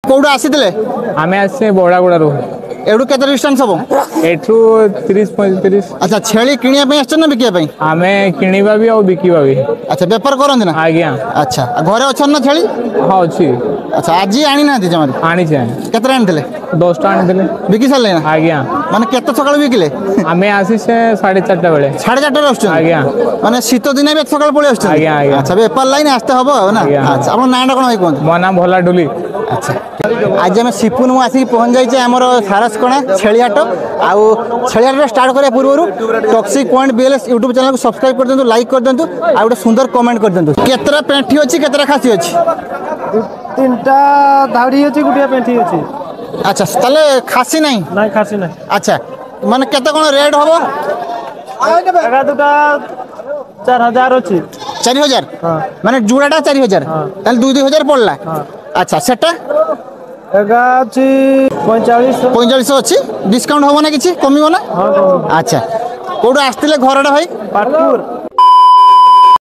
Code आसीले आमे आसे बोड़ागुड़ा edu केते डिस्टेंस हबो एठू 30-35। अच्छा छेली किनिया पे आछन ना बिकिया पे आमे किनिबा भी और बिकिबा भी। अच्छा व्यापार करन ना आज्ञा अच्छा घरे अछन ना छेली हां अछि। अच्छा आज आनी ना जमार आनी छे केते आनीले 10 टा आनीले बिकी साले ना आज्ञा माने केते सकाळ बिकिले आमे आसी से 4:30 बेले 4:30 आछन आज्ञा माने शीत दिन बे सकाळ पळे आछन आज्ञा आज्ञा अच्छा व्यापार लाइन आस्ते हबो ना अच्छा आपन नाडा कोन भाई कोन मो नाम भोला डुली। अच्छा आज आम सिपुन मु आसिक पहुँच जाइए आमर सारसकणा छेलियाट आउ छेलियाट स्टार्ट करिया पूर्व toxic point BLS YouTube channel को सब्सक्राइब कर दिंतु लाइक कर दिंतु आ गोटे सुंदर कमेंट कर दिंतु केतरा पेंठी अछि केतरा खासी अछि तीनटा धाड़ी अछि गुटिया पेंठी अछि। अच्छा ताले खासी नहीं नहीं खासी नहीं। अच्छा माने केते कोन रेट हबो एगा दुटा 4000 अछि 4000 हां माने जुड़ाटा 4000 ताले 2000 पड़ला अच्छा सेटा एगा अछि 45 अछि डिस्काउंट होबो ना किछि कमिवो ना हां अच्छा कोडो आस्तिले घरडा भाई पाटपुर